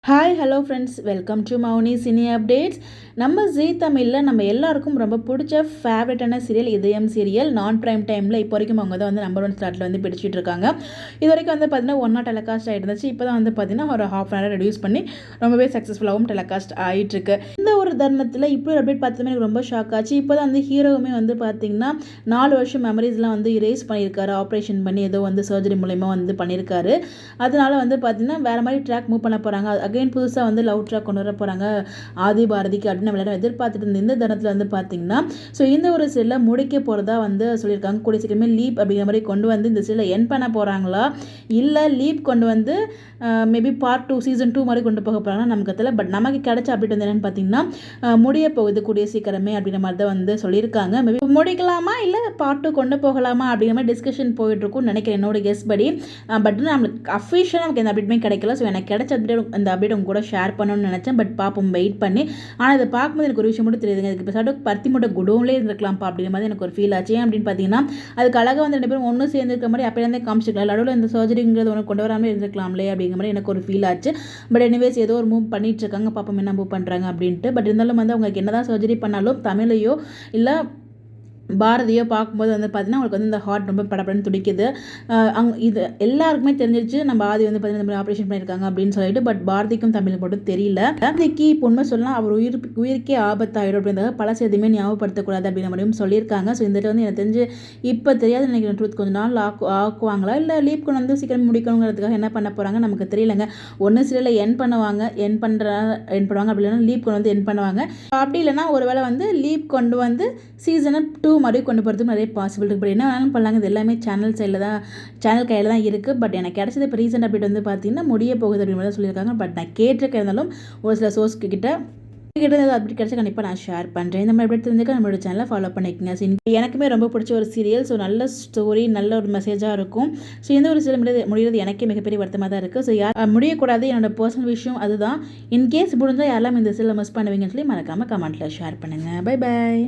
Hi hello friends, welcome to Mouni cine updates. நம்ம ஜீ தமிழில் நம்ம எல்லாருக்கும் ரொம்ப பிடிச்ச ஃபேவரட்டான சீரியல் இதயம் சீரியல். நான் ப்ரைம் டைமில் இப்போ வரைக்கும் அவங்க தான் வந்து நம்பர் 1 ஸ்லாட்டில் வந்து பிடிச்சிட்டு இருக்காங்க. இது வரைக்கும் வந்து பார்த்தீங்கன்னா 1 நாட் டெலிகாஸ்ட் ஆகிட்டு இருந்துச்சு. இப்போ தான் வந்து பார்த்தீங்கன்னா ஒரு ஹாஃப் அன் ஹவர் ரெடியூஸ் பண்ணி ரொம்பவே சக்ஸஸ்ஃபுல்லாகவும் டெலிகாஸ்ட் ஆகிட்டுருக்கு. இந்த ஒரு தருணத்தில் இப்படி ஒரு அப்டேட் பார்த்ததுமே எனக்கு ரொம்ப ஷாக் ஆச்சு. இப்போ தான் வந்து ஹீரோவுமே வந்து பார்த்தீங்கன்னா 4 வருஷம் மெமரிஸ்லாம் வந்து இரேஸ் பண்ணியிருக்காரு. ஆப்ரேஷன் பண்ணி ஏதோ வந்து சர்ஜரி மூலயமா வந்து பண்ணியிருக்காரு. அதனால வந்து பார்த்தீங்கன்னா வேறு மாதிரி ட்ராக் மூவ் பண்ண போகிறாங்க. அகைன் புதுசாக வந்து லவ் ட்ராக் கொண்டு வர போகிறாங்க ஆதி பாரதிக்கு அப்படின்னு நம்ம எதிர்பார்த்துட்டு இருந்த இந்த தருணத்தில் வந்து பார்த்தீங்கன்னா இந்த ஒரு சீரியலை முடிக்க போகிறதா வந்து சொல்லியிருக்காங்க. கூடிய சீக்கிரமே லீப் அப்படிங்கிற மாதிரி கொண்டு வந்து இந்த சீரியலை என் பண்ண போகிறாங்களா, இல்லை லீப் கொண்டு வந்து மேபி பார்ட் 2 சீசன் 2 மாதிரி கொண்டு போக போகிறாங்கன்னா நமக்கு தெரியல. பட் நமக்கு கிடைச்ச அப்டேட் வந்து என்னென்னு பார்த்தீங்கன்னா முடிய போகுது கூடிய சீக்கிரமே அப்படின்ற மாதிரி தான் வந்து சொல்லியிருக்காங்க. மேபி முடிக்கலாமா இல்லை பார்ட் 2 கொண்டு போகலாமா அப்படிங்கிற மாதிரி டிஸ்கஷன் போயிட்டுருக்கும்னு நினைக்கிறேன் என்னோட கெஸ் படி. பட் நம்மளுக்கு அஃபிஷியலாக நமக்கு எந்த அப்டேட்டுமே கிடைக்கல. ஸோ எனக்கு கிடைச்ச அப்டேட் அந்த அப்டேட் உங்க கூட ஷேர் பண்ணணும்னு நினச்சேன். பட் பார்ப்போம் வெயிட் பண்ணி. ஆனால் இதை பார்க்கும்போது எனக்கு ஒரு விஷயம் மட்டும் தெரியுதுங்க. இதுக்கு இப்போ பருத்தி மூட்டை குடோன்லேயே இருந்திருக்கலாம்ப்பா அப்படிங்கிற மாதிரி எனக்கு ஒரு ஃபீல் ஆச்சு. ஏன் அப்படின்னு பார்த்தீங்கன்னா அதுக்கு அழகாக வந்து 2 பேரும் ஒன்று சேர்ந்துருக்க மாதிரி அப்போலேருந்தே காமிச்சிக்கலாம். நடுவில் இந்த சர்ஜரிங்கிறது ஒன்று கொண்டு வராமல் இருந்திருக்கலாம்லே அப்படிங்கிற மாதிரி எனக்கு ஒரு ஃபீல் ஆச்சு. பட் எனிவேஸ் ஏதோ ஒரு மூவ் பண்ணிட்டு இருக்காங்க. பாப்போம் என்ன மூவ் பண்ணுறாங்க அப்படின்ட்டு. பட் இருந்தாலும் வந்து அவங்களுக்கு என்னதான் சர்ஜரி பண்ணாலும் தமிழையோ இல்லை பாரதியோ பார்க்கும்போது வந்து பார்த்தீங்கன்னா அவங்களுக்கு வந்து இந்த ஹார்ட் ரொம்ப படப்படன்னு துடிக்குது. இது எல்லாருக்குமே தெரிஞ்சிருச்சு நம்ம ஆதி வந்து பார்த்தீங்கன்னா இந்த மாதிரி ஆப்ரேஷன் பண்ணியிருக்காங்க அப்படின்னு சொல்லிட்டு. பட் பாரதிக்கும் தமிழுக்கு மட்டும் தெரியல. பாரதிக்கு இப்போ உண்மை சொல்லலாம் அவர் உயிருக்கே ஆபத்தாயிடும் அப்படின்றத பல செய்தியுமே ஞாபகப்படுத்தக்கூடாது அப்படிங்கிற மாதிரியும் சொல்லியிருக்காங்க. ஸோ இந்த வந்து எனக்கு தெரிஞ்சு இப்போ தெரியாது நினைக்கிறேன். ட்ரூத் கொஞ்சம் நாள் ஆக்குவாங்களா இல்லை லீப் கொண்டு வந்து சீக்கிரம் முடிக்கணுங்கிறதுக்காக என்ன பண்ண போகிறாங்க நமக்கு தெரியலங்க. ஒன்று சீரியலில் என் பண்ணுவாங்க, என் பண்ணுவாங்க. அப்படி இல்லைன்னா லீப் கொண்டு வந்து என் பண்ணுவாங்க. அப்படி இல்லைன்னா ஒருவேளை வந்து லீப் கொண்டு வந்து சீசனை 2 மாதிரி கொண்டு போகிறதுக்கு நிறைய பாசிபிள் இருக்குது. பட் என்ன வேணாலும் பண்ணலாங்க. இது எல்லாமே சேனல் கையில் தான் இருக்குது. பட் எனக்கு கிடைச்சது இப்போ ரீசெண்ட் அப்டேட் வந்து பார்த்தீங்கன்னா முடிய போகுது அப்படின்னு தான் சொல்லியிருக்காங்க. பட் நான் கேட்டிருக்க இருந்தாலும் ஒரு சில சோர்ஸ் கிட்ட அப்டேட் கிடைச்சா கண்டிப்பாக நான் ஷேர் பண்ணுறேன். இந்த மாதிரி அப்டேட் தெரிஞ்சுக்க நம்மளோட சேனலை ஃபாலோ பண்ணிக்கோங்க. எனக்குமே ரொம்ப பிடிச்ச ஒரு சீரியல். ஸோ நல்ல ஸ்டோரி, நல்ல ஒரு மெசேஜாக இருக்கும். ஸோ இந்த ஒரு சீரியல் முடிகிறது எனக்கே மிகப்பெரிய வருத்தமாக தான் இருக்குது. ஸோ யார் முடியக்கூடாது என்னோட பர்சனல் விஷயம் அதுதான். இன்கேஸ் முடிஞ்சால் யாரெல்லாம் இந்த சீரியலை மிஸ் பண்ணுவீங்கன்னு சொல்லி மறக்காமல் கமெண்ட்டில் ஷேர் பண்ணுங்கள். Bye bye.